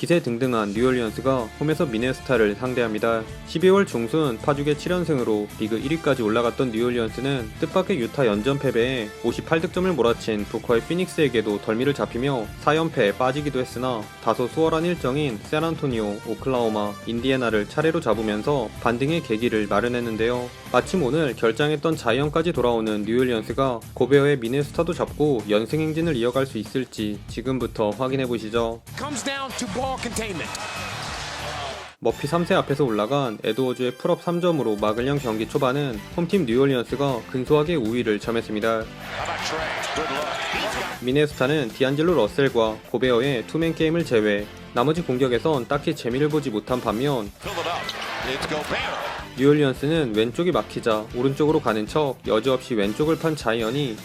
기세등등한 뉴올리언스가 홈에서 미네소타를 상대합니다. 12월 중순 파죽의 7연승으로 리그 1위까지 올라갔던 뉴올리언스는 뜻밖의 유타 연전 패배에 58득점을 몰아친 부커의 피닉스에게도 덜미를 잡히며 4연패에 빠지기도 했으나 다소 수월한 일정인 샌안토니오, 오클라호마, 인디애나를 차례로 잡으면서 반등의 계기를 마련했는데요. 마침 오늘 결장했던 자이언까지 돌아오는 뉴올리언스가 고베어의 미네소타도 잡고 연승 행진을 이어갈 수 있을지 지금부터 확인해보시죠. 머피 3세 앞에서 올라간 에드워즈의 풀업 3점으로 막을 연 경기 초반은 홈팀 뉴올리언스가 근소하게 우위를 점했습니다. 미네소타는 디안젤로 러셀과 고베어의 투맨 게임을 제외 나머지 공격에선 딱히 재미를 보지 못한 반면 뉴올리언스는 왼쪽이 막히자 오른쪽으로 가는 척 여지없이 왼쪽을 판 자이언이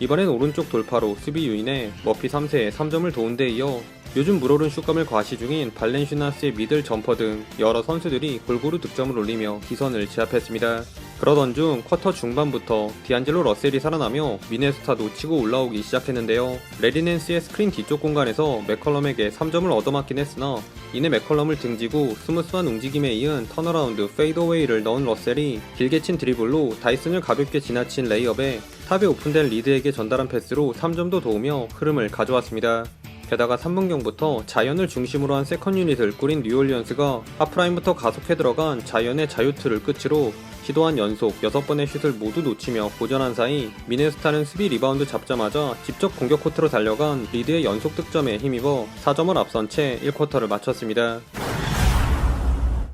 이번엔 오른쪽 돌파로 수비 유인해 머피 3세에 3점을 도운 데 이어 요즘 물오른 슛감을 과시 중인 발렌슈나스의 미들 점퍼 등 여러 선수들이 골고루 득점을 올리며 기선을 제압했습니다. 그러던 중 쿼터 중반부터 디안젤로 러셀이 살아나며 미네소타도 치고 올라오기 시작했는데요. 레리 낸스의 스크린 뒤쪽 공간에서 맥컬럼에게 3점을 얻어맞긴 했으나 이내 맥컬럼을 등지고 스무스한 움직임에 이은 턴어라운드 페이드어웨이를 넣은 러셀이 길게 친 드리블로 다이슨을 가볍게 지나친 레이업에 탑에 오픈된 리드에게 전달한 패스로 3점도 도우며 흐름을 가져왔습니다. 게다가 3분경부터 자이언을 중심으로 한 세컨 유닛을 꾸린 뉴올리언스가 하프라인부터 가속해 들어간 자이언의 자유투를 끝으로 시도한 연속 6번의 슛을 모두 놓치며 고전한 사이 미네소타는 수비 리바운드 잡자마자 직접 공격 코트로 달려간 리드의 연속 득점에 힘입어 4점을 앞선 채 1쿼터를 마쳤습니다.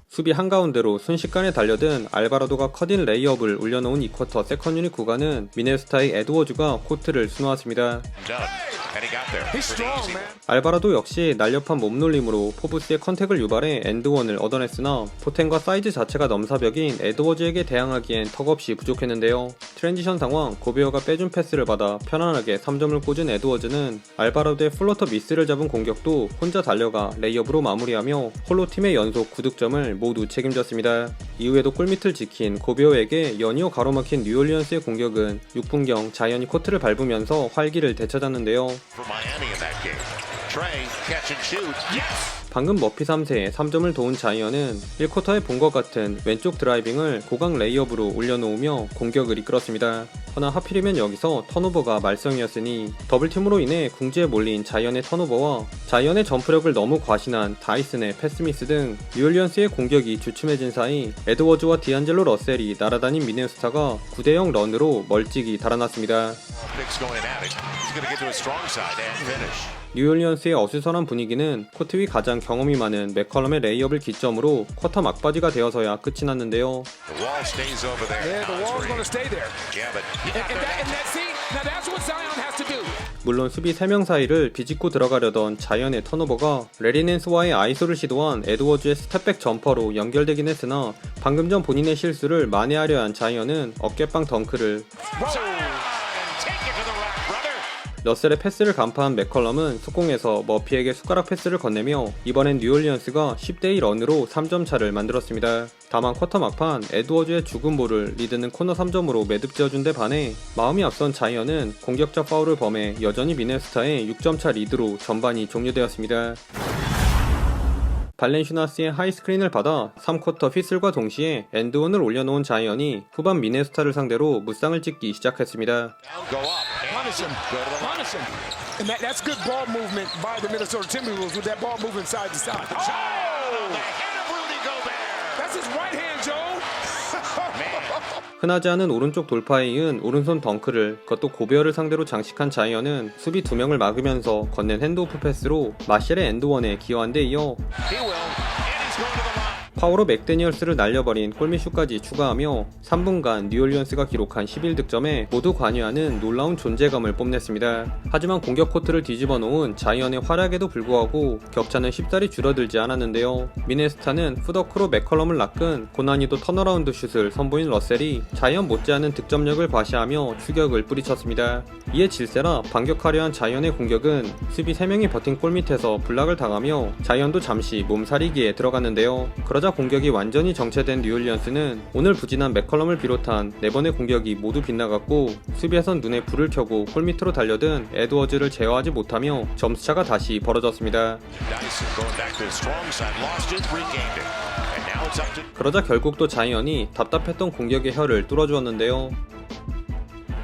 수비 한가운데로 순식간에 달려든 알바라도가 커딘 레이업을 올려놓은 2쿼터 세컨 유닛 구간은 미네소타의 에드워즈가 코트를 수놓았습니다. 알바라도 역시 날렵한 몸놀림으로 포브스의 컨택을 유발해 엔드원을 얻어냈으나 포텐과 사이즈 자체가 넘사벽인 에드워즈에게 대항하기엔 턱없이 부족했는데요. 트랜지션 상황 고베어가 빼준 패스를 받아 편안하게 3점을 꽂은 에드워즈는 알바라도의 플로터 미스를 잡은 공격도 혼자 달려가 레이업으로 마무리하며 홀로 팀의 연속 9득점을 모두 책임졌습니다. 이후에도 골밑을 지킨 고베어에게 연이어 가로막힌 뉴올리언스의 공격은 6분경 자이언이 코트를 밟으면서 활기를 되찾았는데요. 방금 머피 3세에 3점을 도운 자이언은 1쿼터에 본 것 같은 왼쪽 드라이빙을 고강 레이업으로 올려놓으며 공격을 이끌었습니다. 허나 하필이면 여기서 턴오버가 말썽이었으니 더블팀으로 인해 궁지에 몰린 자이언의 턴오버와 자이언의 점프력을 너무 과신한 다이슨의 패스미스 등 뉴올리언스의 공격이 주춤해진 사이 에드워즈와 디안젤로 러셀이 날아다닌 미네소타가 9대0 런으로 멀찍이 달아났습니다. 뉴올리언스의 어수선한 분위기는 코트 위 가장 경험이 많은 맥컬럼의 레이업을 기점으로 쿼터 막바지가 되어서야 끝이 났는데요. 물론 수비 3명 사이를 비집고 들어가려던 자이언의 턴오버가 레리 낸스와의 아이소를 시도한 에드워즈의 스텝백 점퍼로 연결되긴 했으나 방금 전 본인의 실수를 만회하려 한 자이언은 어깨빵 덩크를 러셀의 패스를 간파한 맥컬럼은 속공에서 머피에게 숟가락 패스를 건네며 이번엔 뉴올리언스가 10대2 런으로 3점 차를 만들었습니다. 다만 쿼터 막판 에드워즈의 죽은 볼을 리드는 코너 3점으로 매듭지어준 데 반해 마음이 앞선 자이언은 공격적 파울을 범해 여전히 미네소타의 6점차 리드로 전반이 종료되었습니다. 발렌슈나스의 하이스크린을 받아 3쿼터 휘슬과 동시에 엔드원을 올려놓은 자이언이 후반 미네소타를 상대로 무쌍을 찍기 시작했습니다. 흔하지 않은 오른쪽 돌파에 이은 오른손 덩크를 그것도 고베어를 상대로 장식한 자이언은 수비 2명을 막으면서 건넨 핸드오프 패스로 마셸의 엔드원에 기여한 데 이어 파워로 맥데니얼스를 날려버린 골밑슛까지 추가하며 3분간 뉴올리언스가 기록한 11득점에 모두 관여하는 놀라운 존재감을 뽐냈습니다. 하지만 공격 코트를 뒤집어 놓은 자이언의 활약에도 불구하고 격차는 쉽사리 줄어들지 않았는데요. 미네소타는 푸더크로 맥컬럼을 낚은 고난이도 턴어라운드 슛을 선보인 러셀이 자이언 못지않은 득점력을 과시하며 추격을 뿌리쳤습니다. 이에 질세라 반격하려 한 자이언의 공격은 수비 3명이 버틴 골밑에서 블락을 당하며 자이언도 잠시 몸살이기에 들어갔는데요. 그러자 그러자 공격이 완전히 정체된 뉴올리언스는 오늘 부진한 맥컬럼을 비롯한 4번의 공격이 모두 빗나갔고 수비에선 눈에 불을 켜고 골밑으로 달려든 에드워즈를 제어하지 못하며 점수차가 다시 벌어졌습니다. 그러자 결국 또 자이언이 답답했던 공격의 혀를 뚫어주었는데요.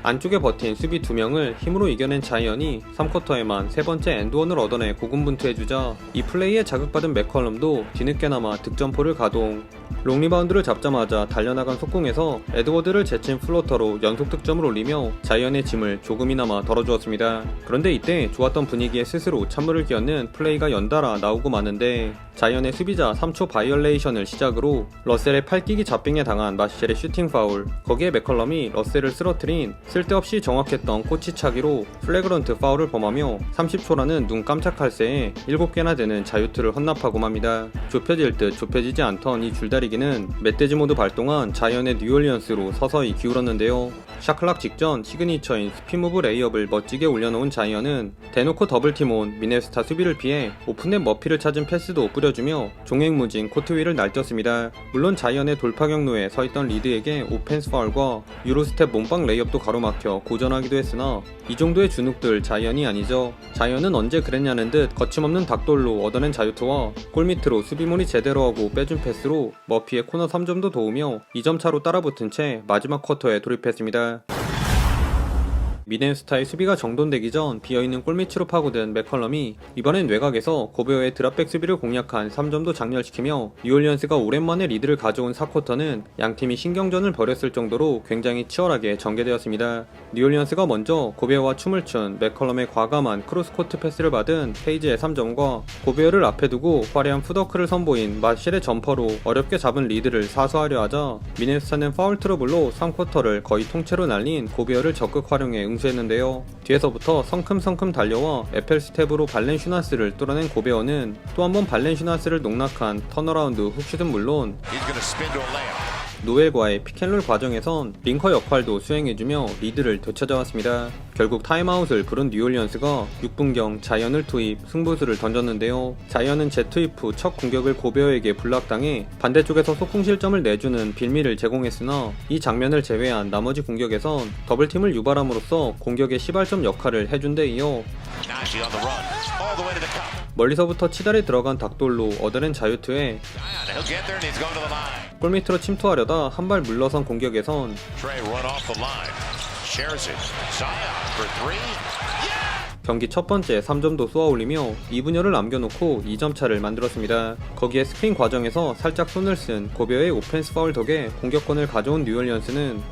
안쪽에 버틴 수비 2명을 힘으로 이겨낸 자이언이 3쿼터에만 3번째 엔드원을 얻어내 고군분투해주자 이 플레이에 자극받은 맥컬럼도 뒤늦게나마 득점포를 가동. 롱리바운드를 잡자마자 달려나간 속공에서 에드워드를 제친 플로터로 연속 득점을 올리며 자이언의 짐을 조금이나마 덜어주었습니다. 그런데 이때 좋았던 분위기에 스스로 찬물을 끼얹는 플레이가 연달아 나오고 마는데 자이언의 수비자 3초 바이올레이션을 시작으로 러셀의 팔끼기 잡빙에 당한 마셸의 슈팅 파울, 거기에 맥컬럼이 러셀을 쓰러트린 쓸데없이 정확했던 꼬치차기로 플래그런트 파울을 범하며 30초라는 눈 깜짝할 새에 7개나 되는 자유투를 헌납하고 맙니다. 좁혀질 듯 좁혀지지 않던 이 줄다리기는 멧돼지 모드 발동한 자이언의 뉴올리언스로 서서히 기울었는데요. 샤클락 직전 시그니처인 스피무브 레이업을 멋지게 올려놓은 자이언은 대놓고 더블팀 온 미네소타 수비를 피해 오픈넷 머피를 찾은 패스도 뿌려주며 종횡무진 코트 위를 날뛰었습니다. 물론 자이언의 돌파 경로에 서있던 리드에게 오펜스 파울과 유로스텝 몸빵 레이업도 가로막혀 고전하기도 했으나 이 정도의 주눅들 자이언이 아니죠. 자이언은 언제 그랬냐는 듯 거침없는 닭돌로 얻어낸 자유투와 골밑으로 수비몰이 제대로 하고 빼준 패스로 머피의 코너 3점도 도우며 2점 차로 따라붙은 채 마지막 쿼터에 돌입했습니다. 미네소타의 수비가 정돈되기 전 비어있는 골밑으로 파고든 맥컬럼이 이번엔 외곽에서 고베어의 드랍백 수비를 공략한 3점도 장렬시키며 뉴올리언스가 오랜만에 리드를 가져온 4쿼터는 양팀이 신경전을 벌였을 정도로 굉장히 치열하게 전개되었습니다. 뉴올리언스가 먼저 고베어와 춤을 춘 맥컬럼의 과감한 크로스코트 패스를 받은 페이지의 3점과 고베어를 앞에 두고 화려한 푸더크를 선보인 마셸의 점퍼로 어렵게 잡은 리드를 사수하려 하자 미네소타는 파울 트러블로 3쿼터를 거의 통째로 날린 고베어를 적극 활용해 응수했는데요. 뒤에서부터 성큼성큼 달려와 에펠스텝으로 발렌슈나스를 뚫어낸 고베어는 또 한 번 발렌슈나스를 농락한 턴어라운드 훅슛은 물론 노엘과의 피켄롤 과정에선 링커 역할도 수행해주며 리드를 되찾아왔습니다. 결국 타임아웃을 부른 뉴올리언스가 6분경 자이언을 투입, 승부수를 던졌는데요. 자이언은 재투입 후 첫 공격을 고베어에게 블락당해 반대쪽에서 속공 실점을 내주는 빌미를 제공했으나 이 장면을 제외한 나머지 공격에선 더블팀을 유발함으로써 공격의 시발점 역할을 해준 데 이어 멀리서부터 치달에 들어간 닭돌로 얻어낸 자유투에 골밑으로 침투하려다 한 발 물러선 공격에선 경기 첫 번째 3점도 쏘아올리며 2분여를 남겨놓고 2점 차를 만들었습니다. 거기에 스크린 과정에서 살짝 손을 쓴 고베어의 오펜스 파울 덕에 공격권을 가져온 뉴올리언스는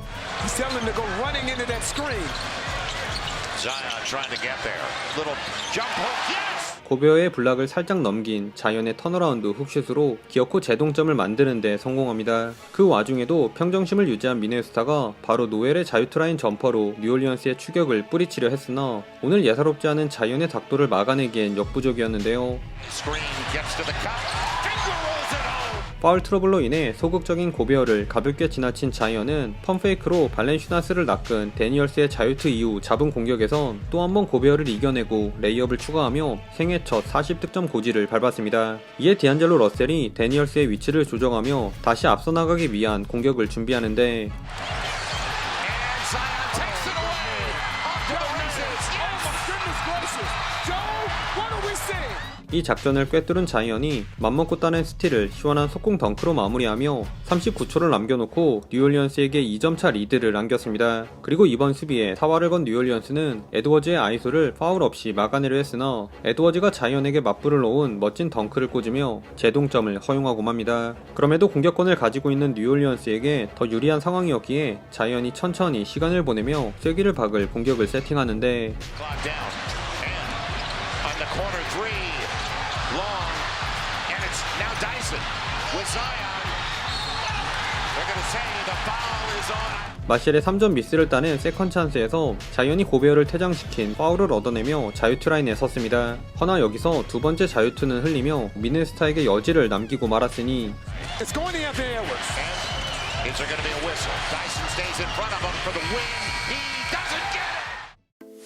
고베어의 블락을 살짝 넘긴 자이언의 턴어라운드 훅슛으로 기어코 재동점을 만드는 데 성공합니다. 그 와중에도 평정심을 유지한 미네소타가 바로 노엘의 자유투라인 점퍼로 뉴올리언스의 추격을 뿌리치려 했으나 오늘 예사롭지 않은 자이언의 닭도를 막아내기엔 역부족이었는데요. 파울 트러블로 인해 소극적인 고베어를 가볍게 지나친 자이언은 펌페이크로 발렌슈나스를 낚은 데니얼스의 자유투 이후 잡은 공격에선 또 한 번 고베어를 이겨내고 레이업을 추가하며 생애 첫 40득점 고지를 밟았습니다. 이에 디안젤로 러셀이 데니얼스의 위치를 조정하며 다시 앞서 나가기 위한 공격을 준비하는데 이 작전을 꿰뚫은 자이언이 맘먹고 따낸 스틸을 시원한 속공 덩크로 마무리하며 39초를 남겨놓고 뉴올리언스에게 2점차 리드를 안겼습니다. 그리고 이번 수비에 사활을 건 뉴올리언스는 에드워즈의 아이소를 파울 없이 막아내려 했으나 에드워즈가 자이언에게 맞불을 놓은 멋진 덩크를 꽂으며 재동점을 허용하고 맙니다. 그럼에도 공격권을 가지고 있는 뉴올리언스에게 더 유리한 상황이었기에 자이언이 천천히 시간을 보내며 쐐기를 박을 공격을 세팅하는데 마셸의 3점 미스를 따낸 세컨 찬스에서 자이언이 고베어를 퇴장시킨 파울을 얻어내며 자유투 라인에 섰습니다. 허나 여기서 두 번째 자유투는 흘리며 미네소타에게 여지를 남기고 말았으니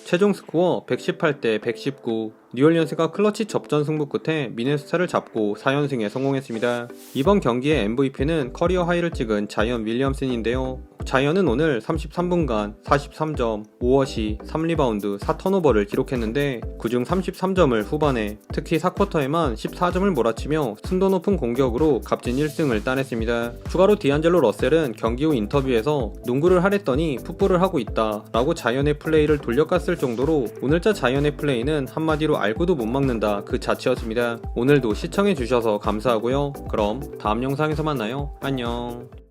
최종 스코어 118대 119. 뉴올리언스가 클러치 접전 승부 끝에 미네소타를 잡고 4연승에 성공했습니다. 이번 경기의 MVP는 커리어 하이를 찍은 자이언 윌리엄슨인데요. 자이언은 오늘 33분간 43점, 5어시, 3리바운드, 4턴오버를 기록했는데 그중 33점을 후반에, 특히 4쿼터에만 14점을 몰아치며 순도 높은 공격으로 값진 1승을 따냈습니다. 추가로 디안젤로 러셀은 경기 후 인터뷰에서 농구를 하랬더니 풋볼을 하고 있다 라고 자이언의 플레이를 돌려깠을 정도로 오늘자 자이언의 플레이는 한마디로 알고도 못 막는다 그 자체였습니다. 오늘도 시청해주셔서 감사하고요. 그럼 다음 영상에서 만나요. 안녕.